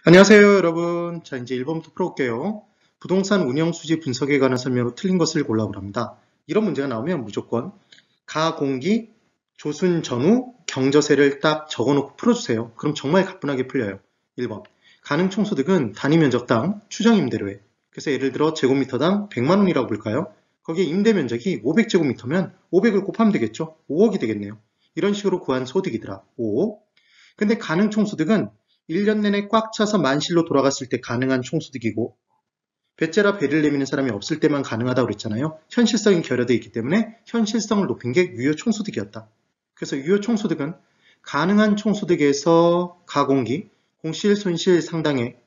안녕하세요, 여러분. 자, 이제 1번부터 풀어볼게요. 부동산 운영 수지 분석에 관한 설명으로 틀린 것을 골라보라 합니다. 이런 문제가 나오면 무조건 가공기, 조순, 전후, 경저세를 딱 적어놓고 풀어주세요. 그럼 정말 가뿐하게 풀려요. 1번. 가능 총소득은 단위 면적당 추정 임대료에. 그래서 예를 들어 제곱미터당 100만 원이라고 볼까요? 거기에 임대 면적이 500제곱미터면 500을 곱하면 되겠죠? 5억이 되겠네요. 이런 식으로 구한 소득이더라. 5억. 근데 가능 총소득은 1년 내내 꽉 차서 만실로 돌아갔을 때 가능한 총소득이고 배째라 배를 내미는 사람이 없을 때만 가능하다고 그랬잖아요. 현실성이 결여되어 있기 때문에 현실성을 높인 게 유효 총소득이었다. 그래서 유효 총소득은 가능한 총소득에서 가공기, 공실, 손실 상당액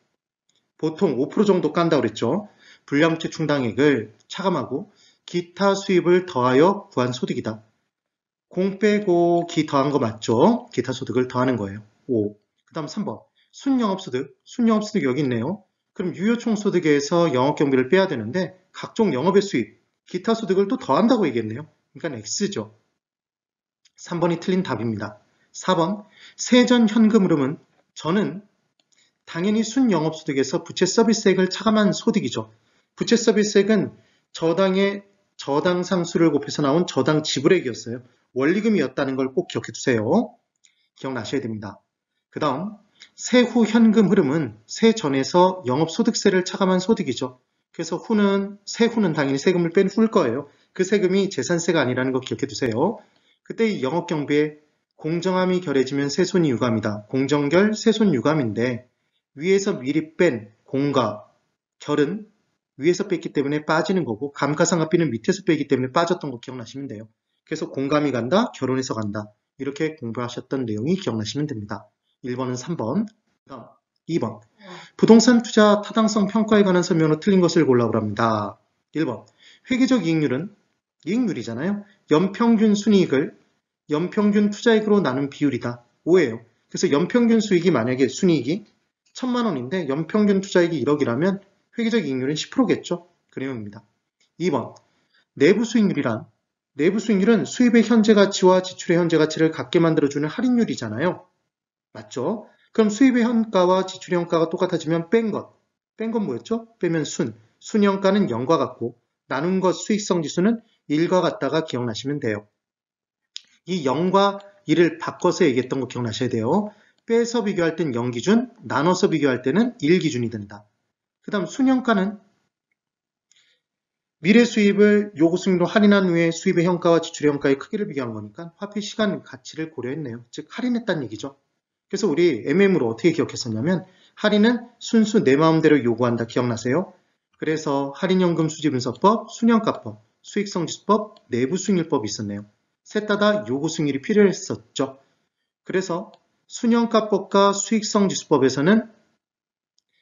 보통 5% 정도 깐다고 그랬죠. 불량부채 충당액을 차감하고 기타 수입을 더하여 구한 소득이다. 공 빼고 기 더한 거 맞죠? 기타 소득을 더하는 거예요. 5. 그 다음 3번. 순영업소득. 순영업소득 여기 있네요. 그럼 유효총소득에서 영업경비를 빼야 되는데 각종 영업의 수입, 기타 소득을 또 더한다고 얘기했네요. 그러니까 X죠. 3번이 틀린 답입니다. 4번. 세전 현금 흐름은 저는 당연히 순영업소득에서 부채 서비스액을 차감한 소득이죠. 부채 서비스액은 저당의 저당 상수를 곱해서 나온 저당 지불액이었어요. 원리금이었다는 걸 꼭 기억해 두세요. 기억나셔야 됩니다. 그 다음 세후 현금 흐름은 세전에서 영업소득세를 차감한 소득이죠. 그래서 세후는 당연히 세금을 뺀 후일 거예요. 그 세금이 재산세가 아니라는 거 기억해 두세요. 그때 이 영업경비에 공정함이 결해지면 세손이 유감이다. 공정결 세손 유감인데 위에서 미리 뺀 공과 결은 위에서 뺐기 때문에 빠지는 거고 감가상각비는 밑에서 빼기 때문에 빠졌던 거 기억나시면 돼요. 그래서 공감이 간다, 결혼해서 간다. 이렇게 공부하셨던 내용이 기억나시면 됩니다. 1번은 3번, 2번. 부동산 투자 타당성 평가에 관한 설명으로 틀린 것을 골라보랍니다. 1번. 회계적 이익률은 이익률이잖아요. 연평균 순이익을 연평균 투자액으로 나눈 비율이다. 5예요. 그래서 연평균 수익이 만약에 순이익이 1000만 원인데 연평균 투자액이 1억이라면 회계적 이익률은 10%겠죠? 그 내용입니다. 2번. 내부 수익률이란 내부 수익률은 수입의 현재 가치와 지출의 현재 가치를 같게 만들어주는 할인율이잖아요. 맞죠? 그럼 수입의 현가와 지출의 현가가 똑같아지면 뺀 건 뭐였죠? 빼면 순현가는 0과 같고 나눈 것 수익성 지수는 1과 같다가 기억나시면 돼요. 이 0과 1을 바꿔서 얘기했던 거 기억나셔야 돼요. 빼서 비교할 땐 0 기준, 나눠서 비교할 때는 1 기준이 된다. 그 다음 순현가는 미래 수입을 요구 수익으로 할인한 후에 수입의 현가와 지출의 현가의 크기를 비교한 거니까 화폐 시간 가치를 고려했네요. 즉 할인했다는 얘기죠. 그래서 우리 MM으로 어떻게 기억했었냐면 할인은 순수 내 마음대로 요구한다. 기억나세요? 그래서 할인연금 수지분석법, 순현가법, 수익성지수법, 내부수익률법이 있었네요. 셋 다 요구 수익률이 필요했었죠. 그래서 순현가법과 수익성지수법에서는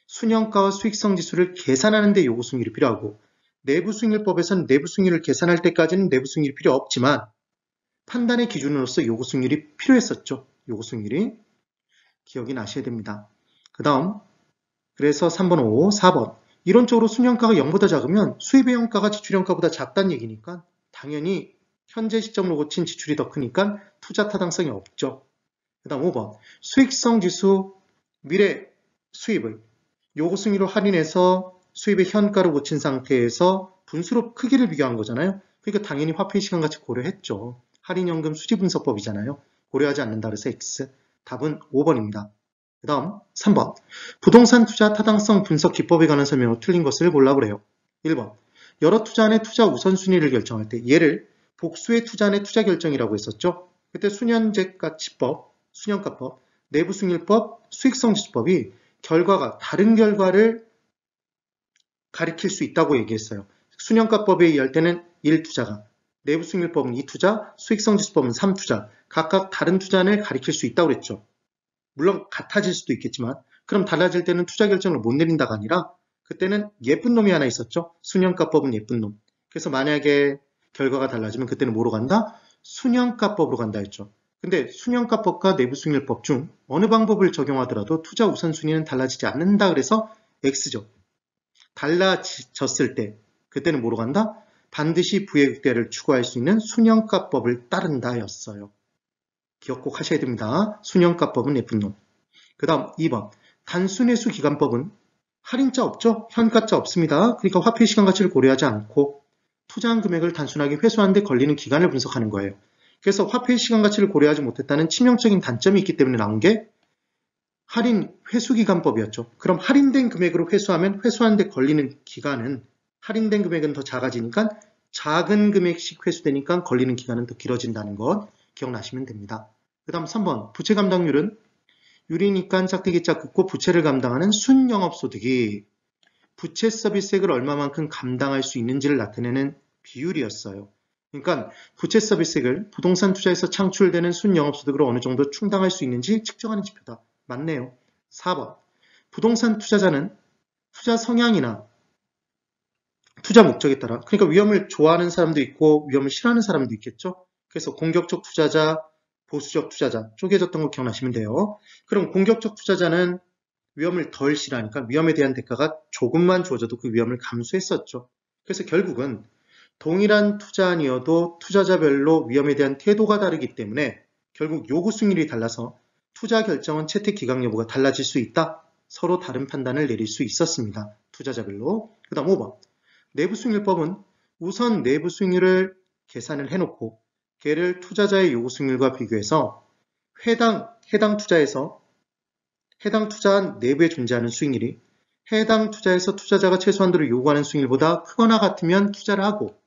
순현가와 수익성지수를 계산하는 데 요구 수익률이 필요하고 내부수익률법에서는 내부수익률을 계산할 때까지는 내부수익률이 필요 없지만 판단의 기준으로서 요구수익률이 필요했었죠. 요구수익률이 기억이 나셔야 됩니다. 그 다음 그래서 3번 5, 4번 이론적으로 순현가가 0보다 작으면 수입의 현가가 지출의 현가보다 작다는 얘기니까 당연히 현재 시점으로 고친 지출이 더 크니까 투자 타당성이 없죠. 그 다음 5번 수익성 지수 미래 수입을 요구수익률로 할인해서 수입의 현가로 고친 상태에서 분수로 크기를 비교한 거잖아요. 그러니까 당연히 화폐 시간 가치 고려했죠. 할인연금 수지분석법이잖아요. 고려하지 않는다 그래서 X. 답은 5번입니다. 그 다음 3번. 부동산 투자 타당성 분석 기법에 관한 설명으로 틀린 것을 골라보래요. 1번. 여러 투자안의 투자 우선순위를 결정할 때 얘를 복수의 투자안의 투자 결정이라고 했었죠. 그때 순현재가치법, 순현가법, 내부수익률법, 수익성지수법이 결과가 다른 결과를 가리킬 수 있다고 얘기했어요. 순현가법에 의할 때는 1투자가, 내부수익률법은 2투자, 수익성지수법은 3투자, 각각 다른 투자안을 가리킬 수 있다고 그랬죠. 물론 같아질 수도 있겠지만 그럼 달라질 때는 투자 결정을 못 내린다가 아니라 그때는 예쁜 놈이 하나 있었죠. 순현가법은 예쁜 놈. 그래서 만약에 결과가 달라지면 그때는 뭐로 간다? 순현가법으로 간다 했죠. 근데 순현가법과 내부수익률법 중 어느 방법을 적용하더라도 투자 우선순위는 달라지지 않는다 그래서 X죠. 달라졌을 때 그때는 뭐로 간다? 반드시 부의 극대를 추구할 수 있는 순현가법을 따른다 였어요. 기억 꼭 하셔야 됩니다. 순현가법은 예쁜 놈. 그 다음 2번 단순회수 기간법은 할인자 없죠? 현가자 없습니다. 그러니까 화폐 시간 가치를 고려하지 않고 투자한 금액을 단순하게 회수하는 데 걸리는 기간을 분석하는 거예요. 그래서 화폐 시간 가치를 고려하지 못했다는 치명적인 단점이 있기 때문에 나온 게 할인 회수기간법이었죠. 그럼 할인된 금액으로 회수하면 회수하는 데 걸리는 기간은 할인된 금액은 더 작아지니까 작은 금액씩 회수되니까 걸리는 기간은 더 길어진다는 것 기억나시면 됩니다. 그 다음 3번 부채 감당률은 유리니까 짝대기짝 긋고 부채를 감당하는 순영업소득이 부채 서비스액을 얼마만큼 감당할 수 있는지를 나타내는 비율이었어요. 그러니까 부채 서비스액을 부동산 투자에서 창출되는 순영업소득으로 어느 정도 충당할 수 있는지 측정하는 지표다. 맞네요. 4번 부동산 투자자는 투자 성향이나 투자 목적에 따라 그러니까 위험을 좋아하는 사람도 있고 위험을 싫어하는 사람도 있겠죠. 그래서 공격적 투자자, 보수적 투자자 쪼개졌던 거 기억나시면 돼요. 그럼 공격적 투자자는 위험을 덜 싫어하니까 위험에 대한 대가가 조금만 주어져도 그 위험을 감수했었죠. 그래서 결국은 동일한 투자안이어도 투자자별로 위험에 대한 태도가 다르기 때문에 결국 요구 수익률이 달라서 투자 결정은 채택 기각 여부가 달라질 수 있다. 서로 다른 판단을 내릴 수 있었습니다. 투자자별로. 그 다음 5번 내부 수익률법은 우선 내부 수익률을 계산을 해놓고 걔를 투자자의 요구 수익률과 비교해서 해당 투자한 내부에 존재하는 수익률이 해당 투자에서 투자자가 최소한도로 요구하는 수익률보다 크거나 같으면 투자를 하고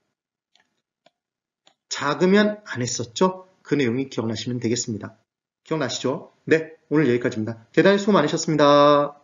작으면 안 했었죠? 그 내용이 기억나시면 되겠습니다. 기억나시죠? 네, 오늘 여기까지입니다. 대단히 수고 많으셨습니다.